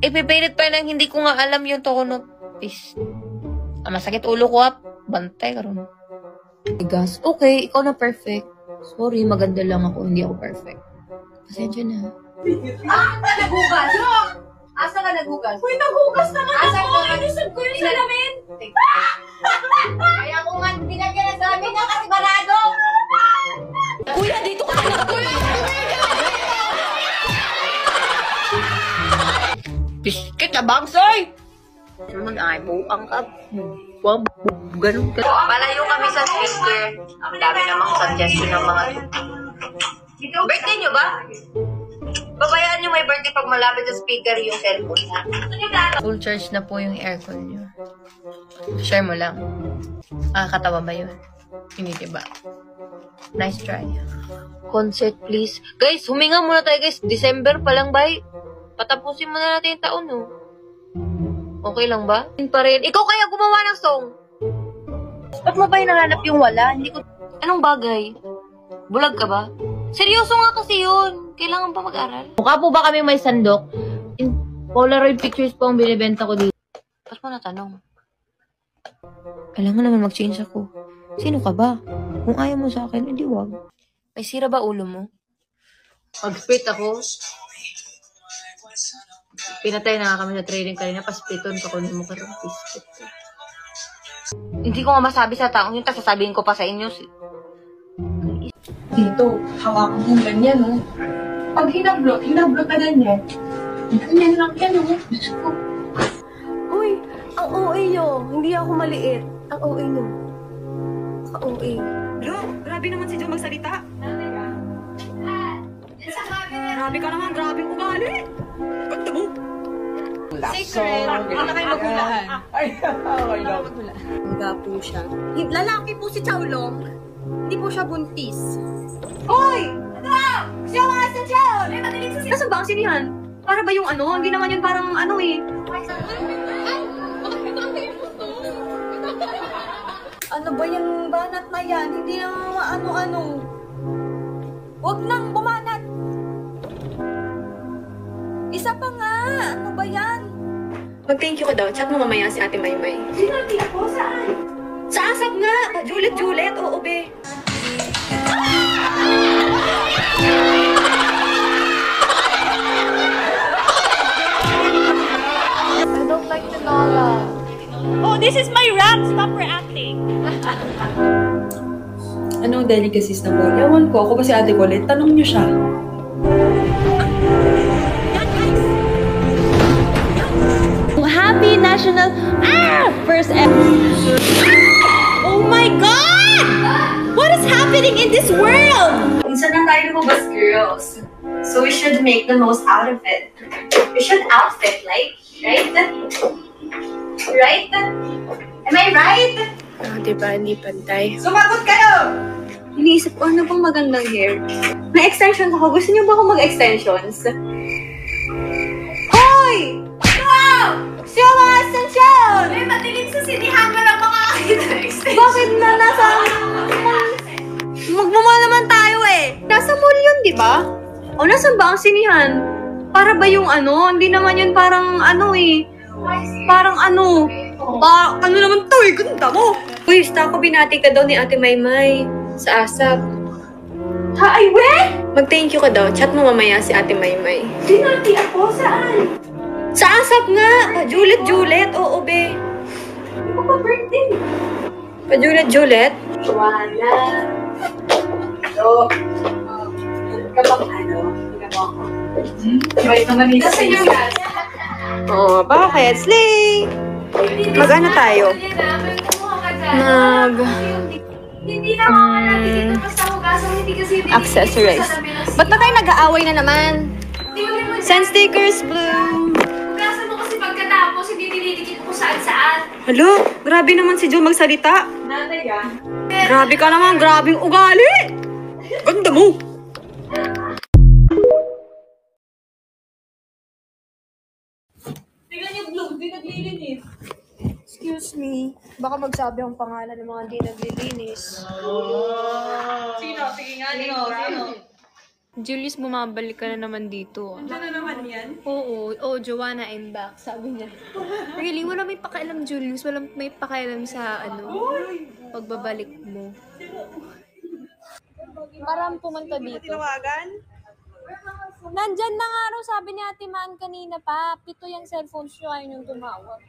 Ipipilit pa nang hindi ko nga alam yung tono. Please. Masakit ulo ko, bantay ka ron. Gas. Okay, ikaw na perfect. Sorry, maganda lang ako, hindi ako perfect. Pasensya na. Nagugas! Asa ka nagugas? Uy, nagugas naman ako! Ilusod ko yung salamin! Kaya kung nga dinagyan ng salamin na kasi barado! Kuya, dito ka na! Kuya! Biskit na bangsoy! Mag-ay, buang ka. Ganun ka. Palayo kami sa speaker. Ang dami namang suggestion ng mga birthday nyo ba? Babayaan nyo may birthday pag malapit sa speaker yung cellphone na. Full charge na po yung aircon nyo. Share mo lang. Katawa ba yun? Hindi diba? Nice try. Concert please. Guys, huminga muna tayo guys. December pa lang ba? Patapusin muna natin yung taon, no? Okay lang ba? Pa rin. Ikaw kaya gumawa ng song? Ba't mo ba hinahanap yung wala? Hindi ko... Anong bagay? Bulag ka ba? Seryoso nga kasi yun. Kailangan pa mag-aral. Mukha po ba kami may sandok? Polaroid pictures po ang binibenta ko dito. Ba't mo natanong? Kailangan naman mag-change ako. Sino ka ba? Kung ayaw mo sa akin, edi wag. May sira ba ulo mo? Pag-split ako, pinatay na nga kami sa training kanina, pa-spliton ka kunin mo ka rin. Hindi ko nga masabi sa taong yun, tapos sasabihin ko pa sa inyo. Dito, hawakan mo ganyan, no? Pag hinablot na ganyan. Ganyan lang yan, no? Diyos ko. Uy, ang OA nyo. Hindi ako maliit. Ang OA nyo. Ka-OA. Lo, grabe naman si Jo magsalita. Grabe ka naman, grabe ugali. Ganda mo. Secret. Hindi na kayo maghulaan. Ay, okay daw. Higa po siya. Lalaki po si Chowlong. Hindi po siya buntis. Hoy! Ano? Siya mga sa Chow! May matilig sa Nasaan ba ang sinihan? Para ba yung ano? Hindi naman yun parang ano eh. Ano ba yung banat na yan? Hindi naman ano-ano. Huwag nang bumanat. Isa pa nga. Ano ba yan? Mag-thank you ka daw. Chat mo mamaya si Ate Maymay. Sinabi ako, saan? Sa asap nga. Julet. Oo, be. I don't like tinola. Oh, this is my rap! Stop reacting! Anong delicacies na po? Ewan ko. Ako ba si Ate Colette? Tanong niyo siya. Happy National First ever. Oh my God! What is happening in this world? Minsan na tayo lumabas, girls. So we should make the most out of it. We should outfit, like, right? Right? Am I right? Diba, hindi pantay. Sumagot kayo! Iniisip ko, ano bang magandang hair? May extensions ako. Gusto niyo ba ako mag-extensions? Hoy! Wow! Siya mga extension! May matilim sa sinihan mo lang makakakita ng extension. Bakit na nasa... Magmamahal naman tayo eh. Nasa mall yun, di ba? O nasan ba ang sinihan? Para ba yung ano? Hindi naman yun parang ano eh. Parang ano. Ano naman to eh. Ganda mo. Uy, ko binati ka daw ni Ate Maymay. Sa ASAP. Ha, ay, we? Mag-thank you ka daw. Chat mo mamaya si Ate Maymay. Dinati ako, saan? Sa ASAP nga! Pajulet. Oo, be. Hindi ko pa birthday. Pajulet. Wala. So, kapag ano, hindi mo ako. Wait naman dito sa iyo. Oo, bakit? Slay! Mag-ano tayo? Hindi na ako lagi dito basta hugasan, hindi kasi Accessorize. Ba't na tayo nag-aaway na naman? Send stickers, blue. Hugasan mo kasi pagkatapos, hindi dinidikit ko saan-saan. Hello? Grabe naman si Jo magsalita. Nanay yan. Grabe ka naman, grabing ugali! Ganda mo! Tingnan yung blue, di naglilinis. Excuse me, baka magsabi ang pangalan ng mga hindi naglilinis. Sino? Sige nga, sino? Julius, bumabalik ka na naman dito. Diyan na naman yan. Oo. Oh, Joanna, I'm back. Sabi niya. Really, wala may pakialam, Julius. Wala may pakialam sa, pagbabalik mo. Parang pumunta dito. Tinawagan? Nandyan na nga raw, sabi ni Ate Man kanina pa. 7 yung cellphones nyo, ayun yung tumawag.